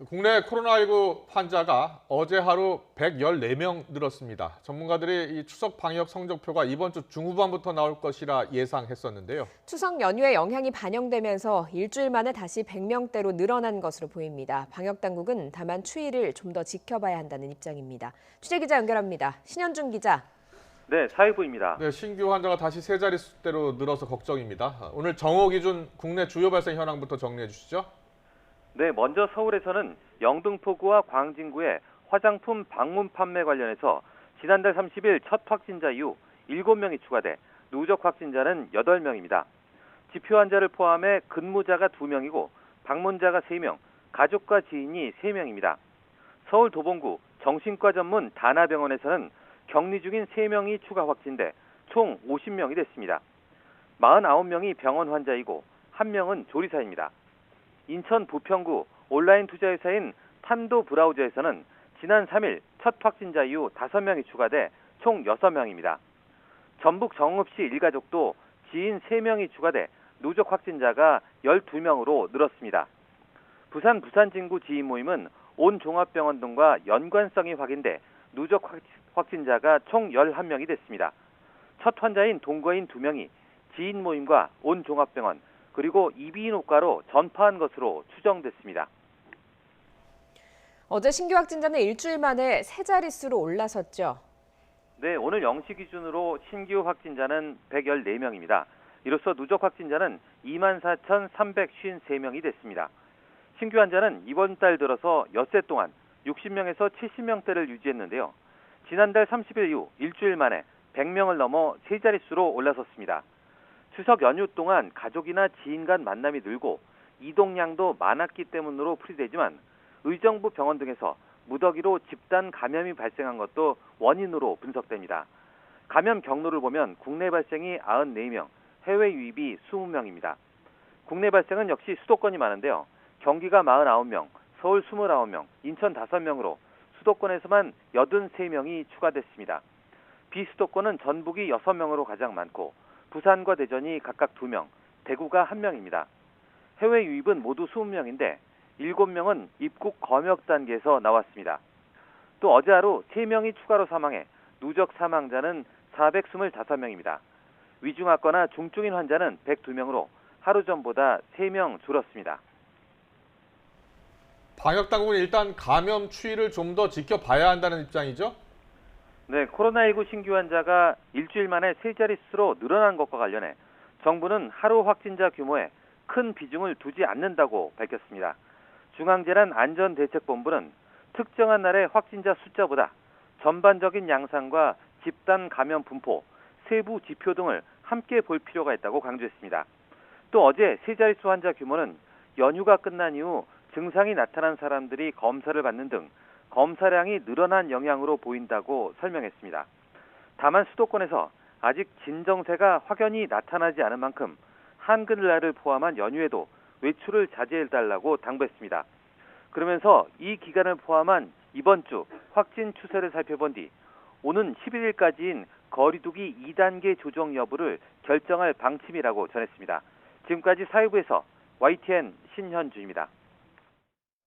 국내 코로나19 환자가 어제 하루 114명 늘었습니다. 전문가들이 이 추석 방역 성적표가 이번 주 중후반부터 나올 것이라 예상했었는데요. 추석 연휴의 영향이 반영되면서 일주일 만에 다시 100명대로 늘어난 것으로 보입니다. 방역 당국은 다만 추이를 좀 더 지켜봐야 한다는 입장입니다. 취재기자 연결합니다. 신현준 기자. 네, 사회부입니다. 네, 신규 환자가 다시 세 자릿수대로 늘어서 걱정입니다. 오늘 정오 기준 국내 주요 발생 현황부터 정리해 주시죠. 네, 먼저 서울에서는 영등포구와 광진구의 화장품 방문 판매 관련해서 지난달 30일 첫 확진자 이후 7명이 추가돼 누적 확진자는 8명입니다. 지표 환자를 포함해 근무자가 2명이고 방문자가 3명, 가족과 지인이 3명입니다. 서울 도봉구 정신과 전문 다나병원에서는 격리 중인 3명이 추가 확진돼 총 50명이 됐습니다. 49명이 병원 환자이고 1명은 조리사입니다. 인천 부평구 온라인 투자회사인 탄도 브라우저에서는 지난 3일 첫 확진자 이후 5명이 추가돼 총 6명입니다. 전북 정읍시 일가족도 지인 3명이 추가돼 누적 확진자가 12명으로 늘었습니다. 부산 부산진구 지인 모임은 온 종합병원 등과 연관성이 확인돼 누적 확진자가 총 11명이 됐습니다. 첫 환자인 동거인 2명이 지인 모임과 온 종합병원 그리고 이비인후과로 전파한 것으로 추정됐습니다. 어제 신규 확진자는 일주일 만에 세 자릿수로 올라섰죠. 네, 오늘 0시 기준으로 신규 확진자는 114명입니다. 이로써 누적 확진자는 24,353명이 됐습니다. 신규 환자는 이번 달 들어서 엿새 동안 60명에서 70명대를 유지했는데요. 지난달 30일 이후 일주일 만에 100명을 넘어 세 자릿수로 올라섰습니다. 추석 연휴 동안 가족이나 지인 간 만남이 늘고 이동량도 많았기 때문으로 풀이되지만 의정부 병원 등에서 무더기로 집단 감염이 발생한 것도 원인으로 분석됩니다. 감염 경로를 보면 국내 발생이 94명, 해외 유입이 20명입니다. 국내 발생은 역시 수도권이 많은데요. 경기가 49명, 서울 29명, 인천 5명으로 수도권에서만 83명이 추가됐습니다. 비수도권은 전북이 6명으로 가장 많고 부산과 대전이 각각 2명, 대구가 1명입니다. 해외 유입은 모두 20명인데 7명은 입국 검역 단계에서 나왔습니다. 또 어제 하루 3명이 추가로 사망해 누적 사망자는 425명입니다. 위중하거나 중증인 환자는 102명으로 하루 전보다 3명 줄었습니다. 방역 당국은 일단 감염 추이를 좀 더 지켜봐야 한다는 입장이죠. 네, 코로나19 신규 환자가 일주일 만에 세 자릿수로 늘어난 것과 관련해 정부는 하루 확진자 규모에 큰 비중을 두지 않는다고 밝혔습니다. 중앙재난안전대책본부는 특정한 날의 확진자 숫자보다 전반적인 양상과 집단 감염 분포, 세부 지표 등을 함께 볼 필요가 있다고 강조했습니다. 또 어제 세 자릿수 환자 규모는 연휴가 끝난 이후 증상이 나타난 사람들이 검사를 받는 등 검사량이 늘어난 영향으로 보인다고 설명했습니다. 다만 수도권에서 아직 진정세가 확연히 나타나지 않은 만큼 한글날을 포함한 연휴에도 외출을 자제해달라고 당부했습니다. 그러면서 이 기간을 포함한 이번 주 확진 추세를 살펴본 뒤 오는 11일까지인 거리두기 2단계 조정 여부를 결정할 방침이라고 전했습니다. 지금까지 사회부에서 YTN 신현주입니다.